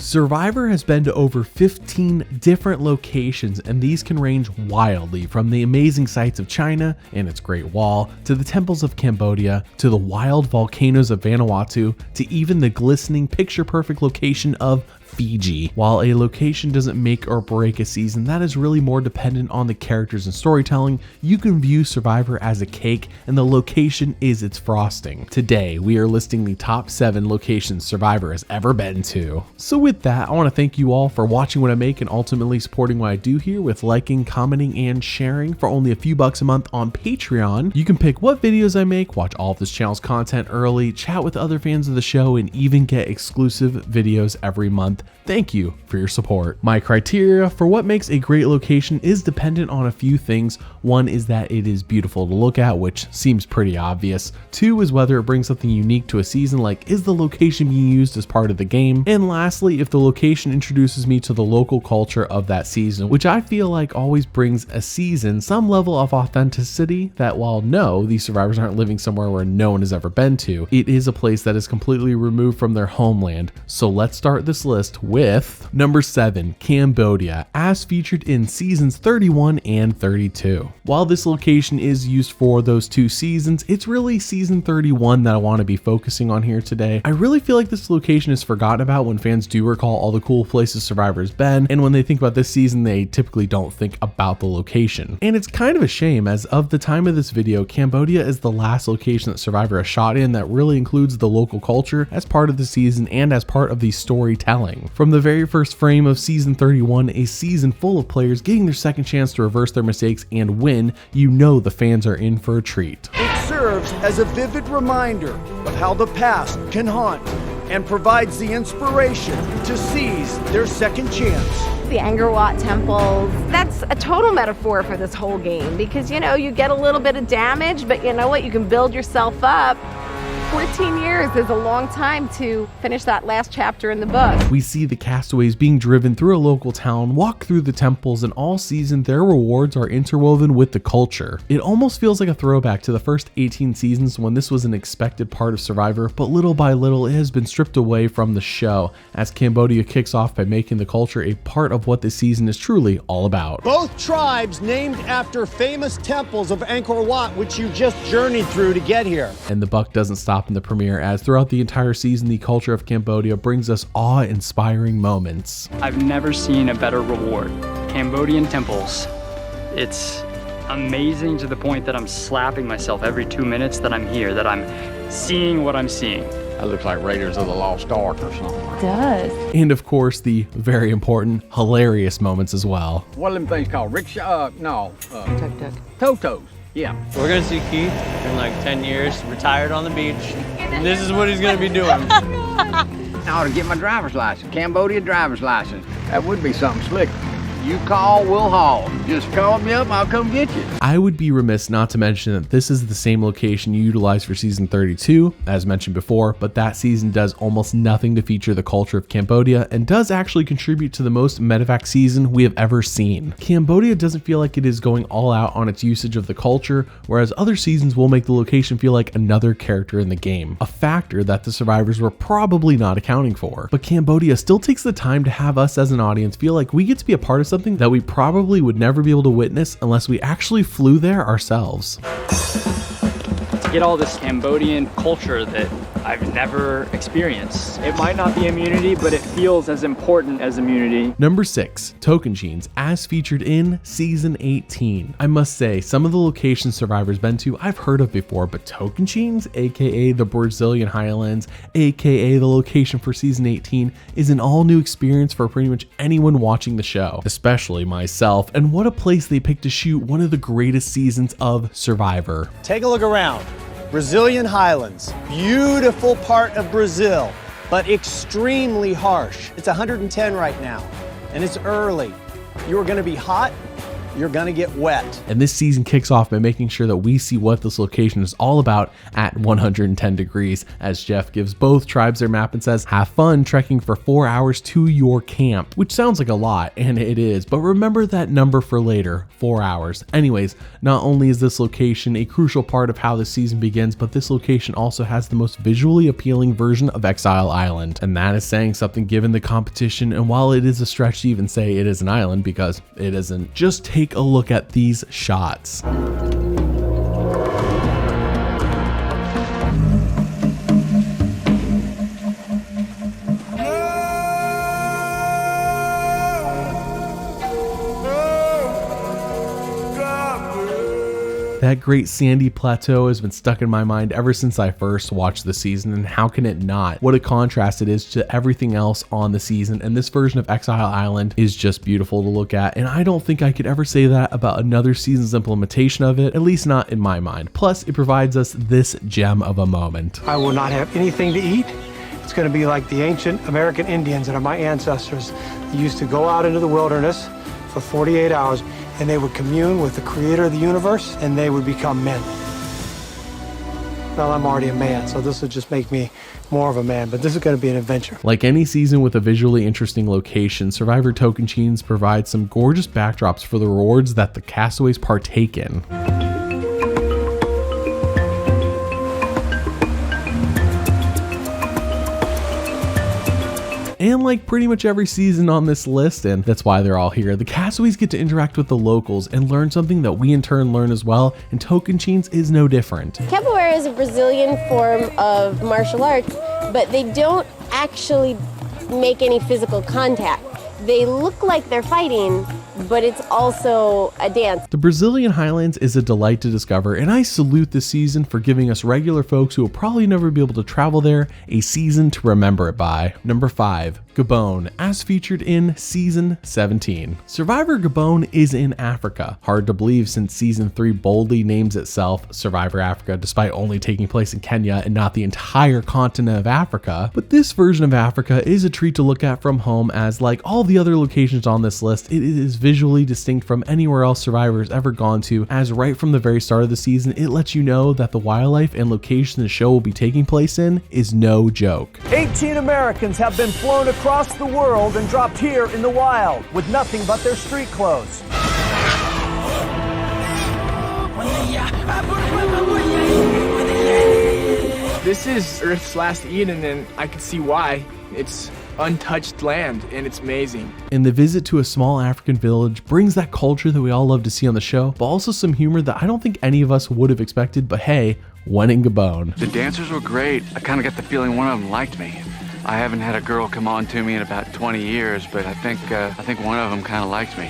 Survivor has been to over 15 different locations, and these can range wildly from the amazing sights of China and its Great Wall, to the temples of Cambodia, to the wild volcanoes of Vanuatu, to even the glistening picture-perfect location of Fiji. While a location doesn't make or break a season, that is really more dependent on the characters and storytelling. You can view Survivor as a cake, and the location is its frosting. Today, we are listing the top 7 locations Survivor has ever been to. So with that, I want to thank you all for watching what I make and ultimately supporting what I do here with liking, commenting, and sharing. For only a few bucks a month on Patreon, you can pick what videos I make, watch all of this channel's content early, chat with other fans of the show, and even get exclusive videos every month. Thank you for your support. My criteria for what makes a great location is dependent on a few things. One is that it is beautiful to look at, which seems pretty obvious. 2 is whether it brings something unique to a season, like is the location being used as part of the game? And lastly, if the location introduces me to the local culture of that season, which I feel like always brings a season some level of authenticity that, while no, these survivors aren't living somewhere where no one has ever been to, it is a place that is completely removed from their homeland. So let's start this list with number 7, Cambodia, as featured in seasons 31 and 32. While this location is used for those 2 seasons, it's really season 31 that I want to be focusing on here today. I really feel like this location is forgotten about when fans do recall all the cool places Survivor's been, and when they think about this season, they typically don't think about the location. And it's kind of a shame, as of the time of this video, Cambodia is the last location that Survivor has shot in that really includes the local culture as part of the season and as part of the storytelling. From the very first frame of season 31, a season full of players getting their second chance to reverse their mistakes and win, you know the fans are in for a treat. It serves as a vivid reminder of how the past can haunt and provides the inspiration to seize their second chance. The Angkor Wat temples, that's a total metaphor for this whole game, because you know, you get a little bit of damage, but you know what, you can build yourself up. 14 years is a long time to finish that last chapter in the book. We see the castaways being driven through a local town, walk through the temples, and all season their rewards are interwoven with the culture. It almost feels like a throwback to the first 18 seasons when this was an expected part of Survivor, but little by little it has been stripped away from the show, as Cambodia kicks off by making the culture a part of what this season is truly all about. Both tribes named after famous temples of Angkor Wat, which you just journeyed through to get here. And the buck doesn't stop in the premiere, as throughout the entire season, the culture of Cambodia brings us awe-inspiring moments. I've never seen a better reward. Cambodian temples. It's amazing to the point that I'm slapping myself every 2 minutes that I'm here, that I'm seeing what I'm seeing. That looks like Raiders of the Lost Ark or something. It does. And of course, the very important, hilarious moments as well. What are them things called? Rickshaw? Tuk-tuk. Totos. Yeah. We're gonna see Keith in like 10 years, retired on the beach. And this is what he's gonna be doing. I ought to get my driver's license, Cambodia driver's license. That would be something slick. You call, we'll haul. Just call me up, I'll come get you. I would be remiss not to mention that this is the same location you utilized for season 32, as mentioned before, but that season does almost nothing to feature the culture of Cambodia and does actually contribute to the most medevac season we have ever seen. Cambodia doesn't feel like it is going all out on its usage of the culture, whereas other seasons will make the location feel like another character in the game, a factor that the survivors were probably not accounting for. But Cambodia still takes the time to have us as an audience feel like we get to be a part of something that we probably would never be able to witness unless we actually flew there ourselves. To get all this Cambodian culture that I've never experienced. It might not be immunity, but it feels as important as immunity. Number 6, Tocantins, as featured in season 18. I must say, some of the locations Survivor's been to I've heard of before, but Tocantins, aka the Brazilian Highlands, aka the location for season 18, is an all new experience for pretty much anyone watching the show, especially myself, and what a place they picked to shoot one of the greatest seasons of Survivor. Take a look around. Brazilian Highlands, beautiful part of Brazil, but extremely harsh. It's 110 right now, and it's early. You are gonna be hot you're gonna get wet. And this season kicks off by making sure that we see what this location is all about at 110 degrees, as Jeff gives both tribes their map and says, have fun trekking for 4 hours to your camp, which sounds like a lot, and it is, but remember that number for later, 4 hours. Anyways, not only is this location a crucial part of how the season begins, but this location also has the most visually appealing version of Exile Island, and that is saying something given the competition. And while it is a stretch to even say it is an island, because it isn't, just take a look at these shots. That great sandy plateau has been stuck in my mind ever since I first watched the season, and how can it not? What a contrast it is to everything else on the season, and this version of Exile Island is just beautiful to look at, and I don't think I could ever say that about another season's implementation of it, at least not in my mind. Plus, it provides us this gem of a moment. I will not have anything to eat. It's going to be like the ancient American Indians that are my ancestors. They used to go out into the wilderness for 48 hours, and they would commune with the creator of the universe, and they would become men. Well, I'm already a man, so this would just make me more of a man, but this is going to be an adventure. Like any season with a visually interesting location, Survivor Tocantins provides some gorgeous backdrops for the rewards that the castaways partake in. And like pretty much every season on this list, and that's why they're all here, the castaways get to interact with the locals and learn something that we in turn learn as well, and Tocantins is no different. Capoeira is a Brazilian form of martial arts, but they don't actually make any physical contact. They look like they're fighting, but it's also a dance. The Brazilian Highlands is a delight to discover, and I salute this season for giving us regular folks who will probably never be able to travel there a season to remember it by. Number 5, Gabon, as featured in Season 17. Survivor Gabon is in Africa. Hard to believe since Season 3 boldly names itself Survivor Africa, despite only taking place in Kenya and not the entire continent of Africa. But this version of Africa is a treat to look at from home, as like all the other locations on this list, it is visually distinct from anywhere else Survivor has ever gone to, as right from the very start of the season, it lets you know that the wildlife and location the show will be taking place in is no joke. 18 Americans have been flown across the world and dropped here in the wild with nothing but their street clothes. This is Earth's last Eden, and I can see why. It's untouched land, and it's amazing. And the visit to a small African village brings that culture that we all love to see on the show, but also some humor that I don't think any of us would have expected, but hey, when in Gabon. The dancers were great. I kind of got the feeling one of them liked me. I haven't had a girl come on to me in about 20 years, but I think one of them kind of liked me.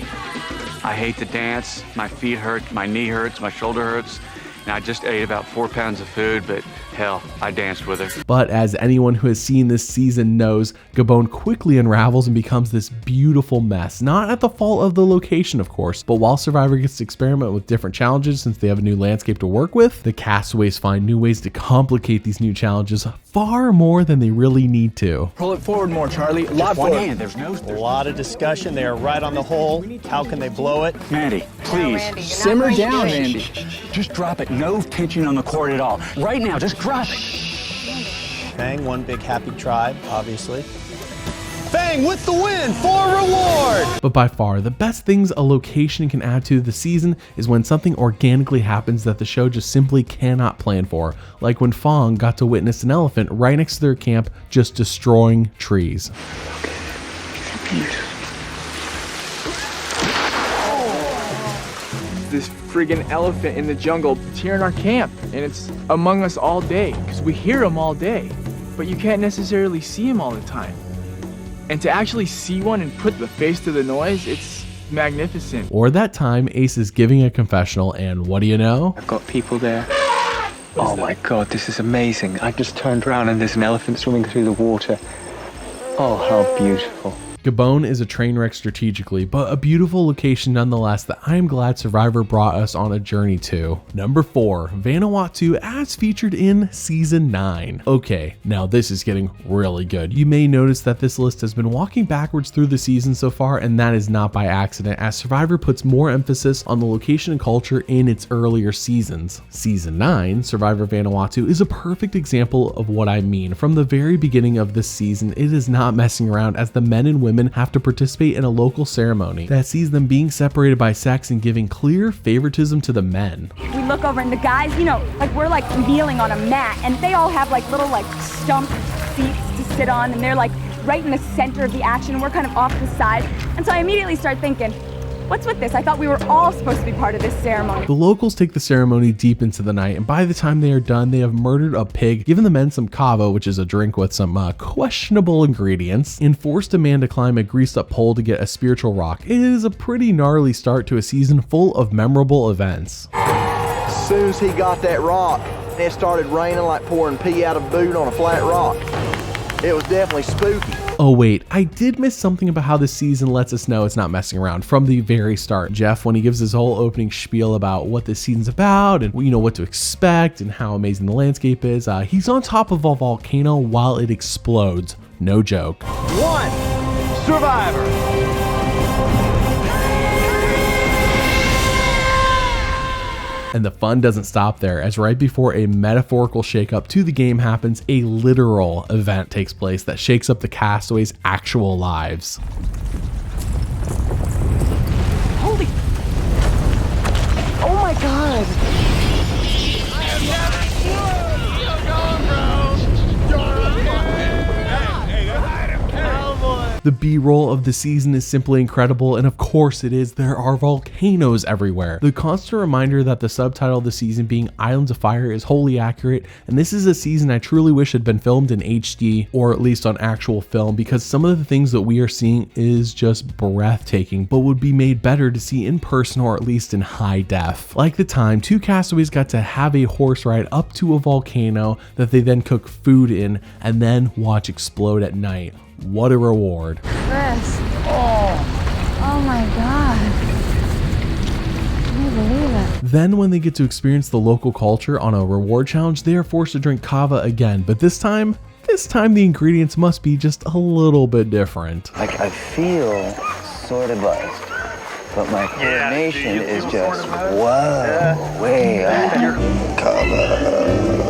I hate to dance. My feet hurt, my knee hurts, my shoulder hurts. And I just ate about 4 pounds of food, but hell, I danced with her. But as anyone who has seen this season knows, Gabon quickly unravels and becomes this beautiful mess. Not at the fault of the location, of course, but while Survivor gets to experiment with different challenges since they have a new landscape to work with, the castaways find new ways to complicate these new challenges far more than they really need to. Pull it forward more, Charlie. A lot forward. A lot of discussion. They are right on the hole. How can they blow it? Mandy, please. Randy, Simmer down, Randy. Just drop it. No tension on the cord at all. Right now, just drop it. Fang, one big happy tribe, obviously. Fang with the win for reward! But by far, the best things a location can add to the season is when something organically happens that the show just simply cannot plan for, like when Fong got to witness an elephant right next to their camp just destroying trees. This friggin' elephant in the jungle. It's here in our camp, and it's among us all day, because we hear him all day, but you can't necessarily see him all the time. And to actually see one and put the face to the noise, it's magnificent. Or that time Ace is giving a confessional, and what do you know? I've got people there. Oh my God, this is amazing. I just turned around and there's an elephant swimming through the water. Oh, how beautiful. Gabon is a train wreck strategically, but a beautiful location nonetheless that I am glad Survivor brought us on a journey to. Number 4, Vanuatu as featured in Season 9. Okay, now this is getting really good. You may notice that this list has been walking backwards through the season so far, and that is not by accident, as Survivor puts more emphasis on the location and culture in its earlier seasons. Season 9, Survivor Vanuatu, is a perfect example of what I mean. From the very beginning of this season, it is not messing around, as the men and women have to participate in a local ceremony that sees them being separated by sex and giving clear favoritism to the men. We look over and the guys, you know, like we're like kneeling on a mat, and they all have like little like stump seats to sit on, and they're like right in the center of the action, and we're kind of off the side. And so I immediately start thinking, what's with this? I thought we were all supposed to be part of this ceremony. The locals take the ceremony deep into the night, and by the time they are done, they have murdered a pig, given the men some kava, which is a drink with some questionable ingredients, and forced a man to climb a greased up pole to get a spiritual rock. It is a pretty gnarly start to a season full of memorable events. As soon as he got that rock, it started raining like pouring pee out of a boot on a flat rock. It was definitely spooky. Oh wait, I did miss something about how this season lets us know it's not messing around from the very start. Jeff, when he gives his whole opening spiel about what this season's about and you know what to expect and how amazing the landscape is, he's on top of a volcano while it explodes. No joke. 1 Survivor. And the fun doesn't stop there, as right before a metaphorical shakeup to the game happens, a literal event takes place that shakes up the castaways' actual lives. Holy! Oh my God! The B-roll of the season is simply incredible, and of course it is, there are volcanoes everywhere. The constant reminder that the subtitle of the season being Islands of Fire is wholly accurate, and this is a season I truly wish had been filmed in HD, or at least on actual film, because some of the things that we are seeing is just breathtaking, but would be made better to see in person or at least in high def. Like the time 2 castaways got to have a horse ride up to a volcano that they then cook food in and then watch explode at night. What a reward. Chris, oh my God. Can you believe it? Then when they get to experience the local culture on a reward challenge, they are forced to drink kava again, but this time the ingredients must be just a little bit different. Like I feel sort of buzzed, but my coordination is just, whoa, way up. Kava.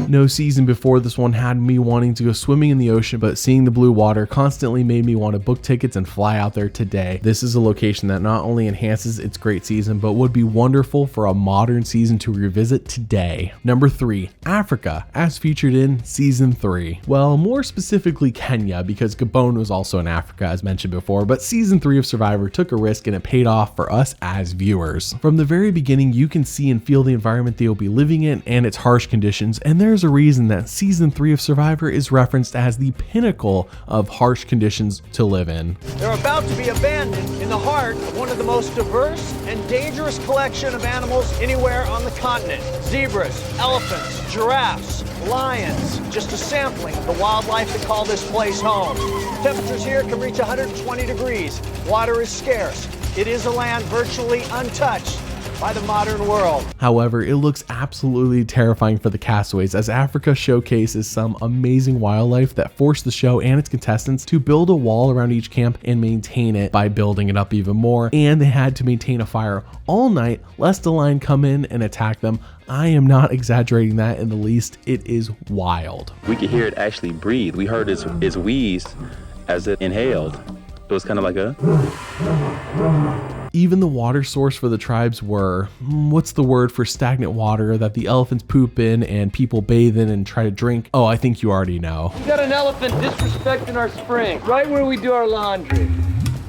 No season before this one had me wanting to go swimming in the ocean, but seeing the blue water constantly made me want to book tickets and fly out there today. This is a location that not only enhances its great season, but would be wonderful for a modern season to revisit today. Number 3, Africa, as featured in Season 3. Well, more specifically Kenya, because Gabon was also in Africa as mentioned before, but Season 3 of Survivor took a risk and it paid off for us as viewers. From the very beginning, you can see and feel the environment they will be living in and its harsh conditions, and there's a reason that Season 3 of Survivor is referenced as the pinnacle of harsh conditions to live in. They're about to be abandoned in the heart of one of the most diverse and dangerous collection of animals anywhere on the continent. Zebras, elephants, giraffes, lions, just a sampling of the wildlife that call this place home. Temperatures here can reach 120 degrees. Water is scarce. It is a land virtually untouched by the modern world. However, it looks absolutely terrifying for the castaways, as Africa showcases some amazing wildlife that forced the show and its contestants to build a wall around each camp and maintain it by building it up even more, and they had to maintain a fire all night lest a lion come in and attack them. I am not exaggerating that in the least. It is wild. We could hear it actually breathe. We heard its wheeze as it inhaled. It was kind of like a... Even the water source for the tribes were, what's the word for stagnant water that the elephants poop in and people bathe in and try to drink? Oh, I think you already know. We got an elephant disrespecting our spring, right where we do our laundry.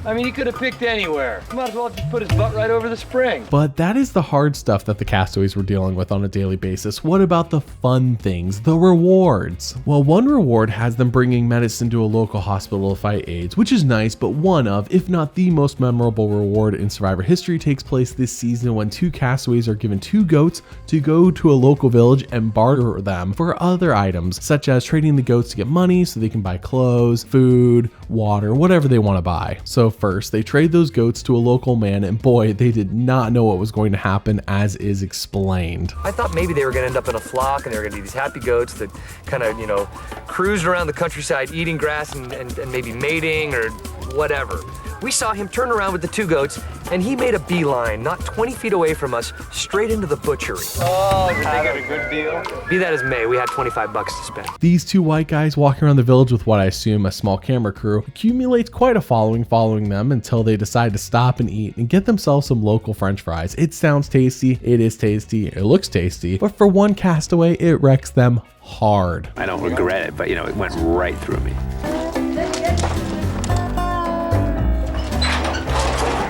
I mean, he could have picked anywhere. Might as well just put his butt right over the spring. But that is the hard stuff that the castaways were dealing with on a daily basis. What about the fun things, the rewards? Well, one reward has them bringing medicine to a local hospital to fight AIDS, which is nice, but one of, if not the most memorable reward in Survivor history takes place this season when 2 castaways are given 2 goats to go to a local village and barter them for other items, such as trading the goats to get money so they can buy clothes, food, water, whatever they want to buy. So first, they trade those goats to a local man, and boy, they did not know what was going to happen, as is explained. I thought maybe they were gonna end up in a flock and they were gonna be these happy goats that kind of, you know, cruised around the countryside eating grass and maybe mating or whatever. We saw him turn around with the 2 goats, and he made a beeline, not 20 feet away from us, straight into the butchery. Oh, did they get a good deal? Be that as may, we had $25 to spend. These 2 white guys walking around the village with what I assume a small camera crew accumulates quite a following them until they decide to stop and eat and get themselves some local french fries. It sounds tasty, it is tasty, it looks tasty, but for one castaway, it wrecks them hard. I don't regret it, but you know, it went right through me.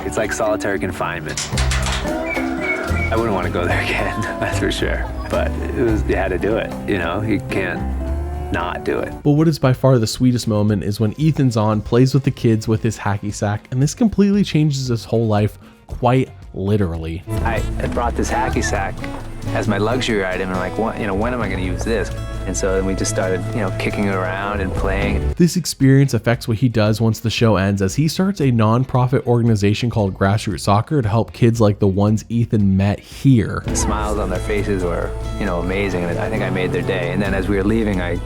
It's like solitary confinement. I wouldn't want to go there again, that's for sure. But you had to do it, you know? You can't not do it. But what is by far the sweetest moment is when Ethan's on, plays with the kids with his hacky sack, and this completely changes his whole life, quite literally. I brought this hacky sack as my luxury item, and like, what, you know, when am I going to use this? And so then we just started, you know, kicking it around and playing. This experience affects what he does once the show ends, as he starts a non-profit organization called Grassroots Soccer to help kids like the ones Ethan met here. The smiles on their faces were, you know, amazing, and I think I made their day. And then as we were leaving, I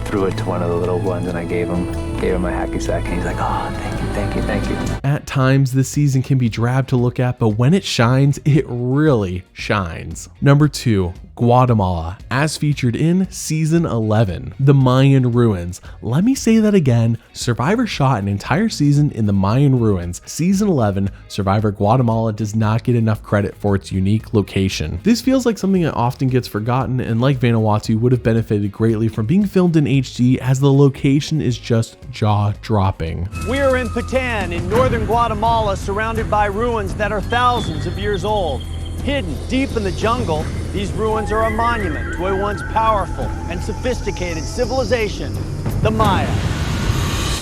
threw it to one of the little ones, and I gave him my hacky sack, and he's like, oh, thank you, thank you, thank you. At times, this season can be drab to look at, but when it shines, it really shines. Number 2, Guatemala, as featured in Season 11, the Mayan Ruins. Let me say that again, Survivor shot an entire season in the Mayan Ruins. Season 11, Survivor Guatemala does not get enough credit for its unique location. This feels like something that often gets forgotten, and like Vanuatu, would have benefited greatly from being filmed in HD, as the location is just jaw-dropping. We are in Patan in northern Guatemala, surrounded by ruins that are thousands of years old. Hidden deep in the jungle, these ruins are a monument to a once powerful and sophisticated civilization, the Maya.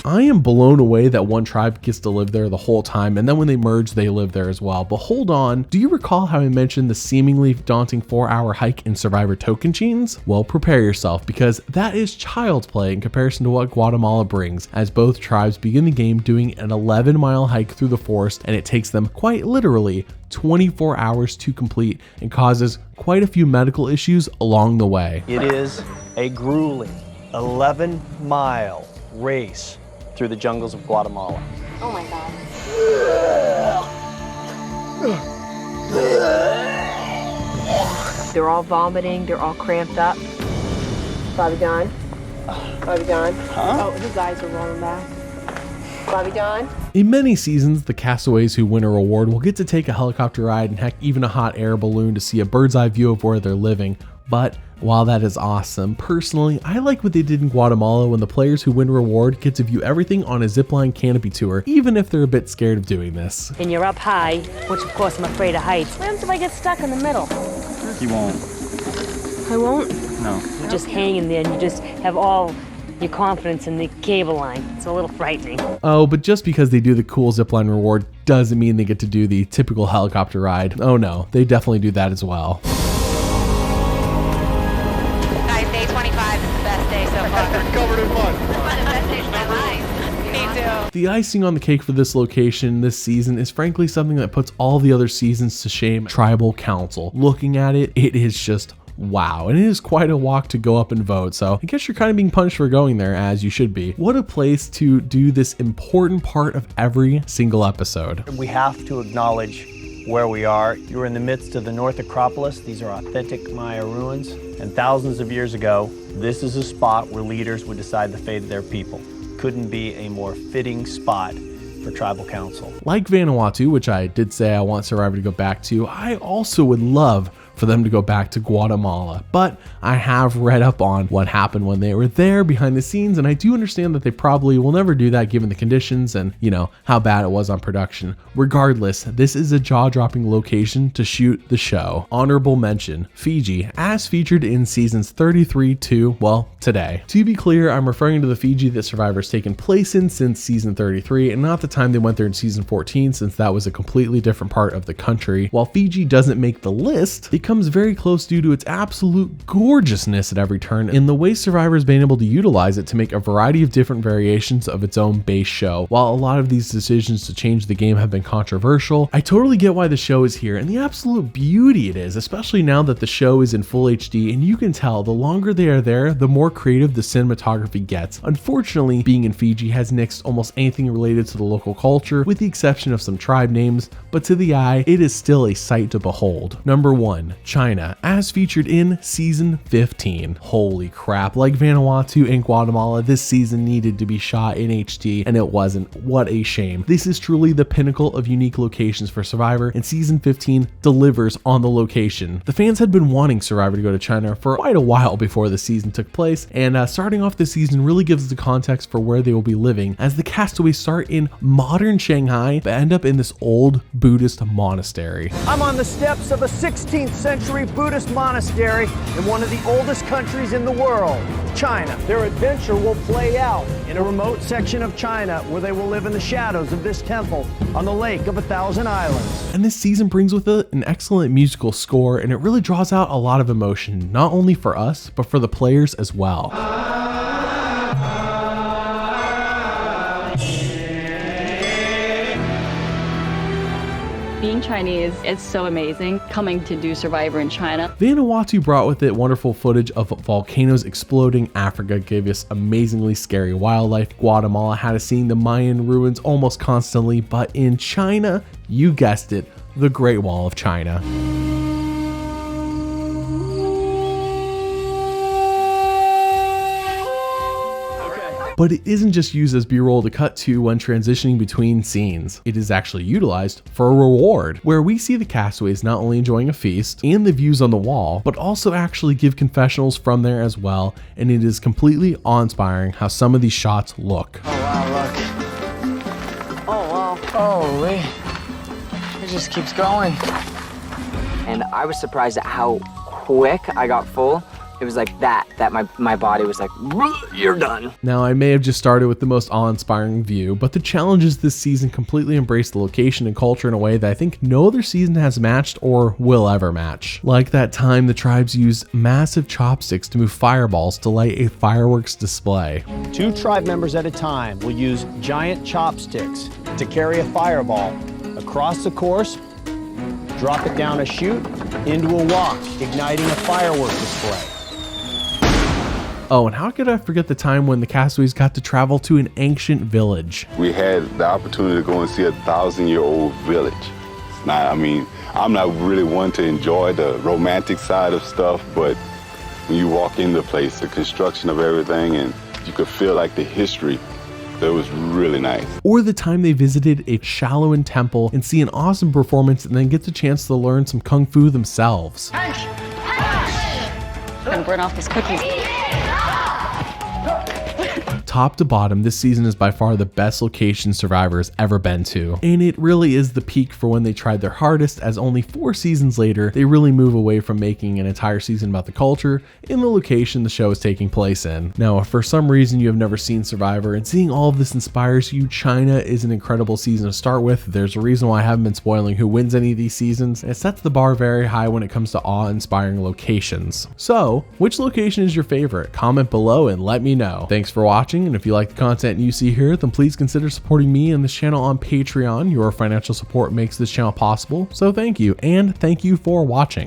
I am blown away that one tribe gets to live there the whole time, and then when they merge, they live there as well. But hold on, do you recall how I mentioned the seemingly daunting 4-hour hike in Survivor Tocantins? Well, prepare yourself, because that is child's play in comparison to what Guatemala brings, as both tribes begin the game doing an 11-mile hike through the forest, and it takes them quite literally 24 hours to complete and causes quite a few medical issues along the way. It is a grueling 11-mile race through the jungles of Guatemala. Oh my God. They're all vomiting, they're all cramped up. Bobby Don? Bobby Don? Huh? Oh, his eyes are rolling back. Bobby Don? In many seasons, the castaways who win a reward will get to take a helicopter ride and heck, even a hot air balloon to see a bird's eye view of where they're living. But while that is awesome, personally, I like what they did in Guatemala when the players who win a reward get to view everything on a zipline canopy tour, even if they're a bit scared of doing this. And you're up high, which of course I'm afraid of heights. What happens if I get stuck in the middle? You won't. I won't? No. You're just hanging there and you just have all your confidence in the cable line. It's a little frightening. Oh, but just because they do the cool zipline reward doesn't mean they get to do the typical helicopter ride. Oh no, they definitely do that as well. Guys, day 25 is the best day so far. Covered in mud. One of the best days of my life. Me too. The icing on the cake for this location this season is frankly something that puts all the other seasons to shame. Tribal Council. Looking at it, it is just wow, and it is quite a walk to go up and vote, so I guess you're kind of being punished for going there, as you should be. What a place to do this important part of every single episode. We have to acknowledge where we are. You're in the midst of the North Acropolis. These are authentic Maya ruins, and thousands of years ago, this is a spot where leaders would decide the fate of their people. Couldn't be a more fitting spot for Tribal Council. Like Vanuatu, which I did say I want Survivor to go back to, I also would love for them to go back to Guatemala. But I have read up on what happened when they were there behind the scenes, and I do understand that they probably will never do that given the conditions and, you know, how bad it was on production. Regardless, this is a jaw-dropping location to shoot the show. Honorable mention, Fiji, as featured in seasons 33 to, well, today. To be clear, I'm referring to the Fiji that Survivor's taken place in since season 33 and not the time they went there in season 14, since that was a completely different part of the country. While Fiji doesn't make the list, it comes very close due to its absolute gorgeousness at every turn and the way Survivor's been able to utilize it to make a variety of different variations of its own base show. While a lot of these decisions to change the game have been controversial, I totally get why the show is here and the absolute beauty it is, especially now that the show is in full HD, and you can tell the longer they are there, the more creative the cinematography gets. Unfortunately, being in Fiji has nixed almost anything related to the local culture, with the exception of some tribe names, but to the eye, it is still a sight to behold. Number 1, China, as featured in season 15. Holy crap, like Vanuatu and Guatemala, this season needed to be shot in HD, and it wasn't. What a shame. This is truly the pinnacle of unique locations for Survivor, and season 15 delivers on the location. The fans had been wanting Survivor to go to China for quite a while before the season took place, and starting off this season really gives the context for where they will be living, as the castaways start in modern Shanghai but end up in this old Buddhist monastery. I'm on the steps of a 16th century Buddhist monastery in one of the oldest countries in the world, China. Their adventure will play out in a remote section of China where they will live in the shadows of this temple on the Lake of 1,000 Islands. And this season brings with it an excellent musical score, and it really draws out a lot of emotion, not only for us, but for the players as well. Being Chinese, it's so amazing coming to do Survivor in China. Vanuatu brought with it wonderful footage of volcanoes exploding. Africa gave us amazingly scary wildlife. Guatemala had us seeing the Mayan ruins almost constantly, but in China, you guessed it, the Great Wall of China. But it isn't just used as B-roll to cut to when transitioning between scenes. It is actually utilized for a reward, where we see the castaways not only enjoying a feast and the views on the wall, but also actually give confessionals from there as well, and it is completely awe-inspiring how some of these shots look. Oh wow, look. Oh wow. Holy. It just keeps going. And I was surprised at how quick I got full. It was like that my body was like, you're done. Now, I may have just started with the most awe-inspiring view, but the challenges this season completely embrace the location and culture in a way that I think no other season has matched or will ever match. Like that time the tribes used massive chopsticks to move fireballs to light a fireworks display. 2 tribe members at a time will use giant chopsticks to carry a fireball across the course, drop it down a chute, into a wok, igniting a firework display. Oh, and how could I forget the time when the castaways got to travel to an ancient village? We had the opportunity to go and see a 1,000-year-old village. Now, I mean, I'm not really one to enjoy the romantic side of stuff, but when you walk into the place, the construction of everything, and you could feel like the history, it was really nice. Or the time they visited a Shaolin temple and see an awesome performance and then get the chance to learn some kung fu themselves. I'm gonna burn off these cookies. Top to bottom, this season is by far the best location Survivor has ever been to. And it really is the peak for when they tried their hardest, as only 4 seasons later, they really move away from making an entire season about the culture in the location the show is taking place in. Now, if for some reason you have never seen Survivor and seeing all of this inspires you, China is an incredible season to start with. There's a reason why I haven't been spoiling who wins any of these seasons, and it sets the bar very high when it comes to awe-inspiring locations. So, which location is your favorite? Comment below and let me know. Thanks for watching. And if you like the content you see here, then please consider supporting me and this channel on Patreon. Your financial support makes this channel possible, so thank you, and thank you for watching.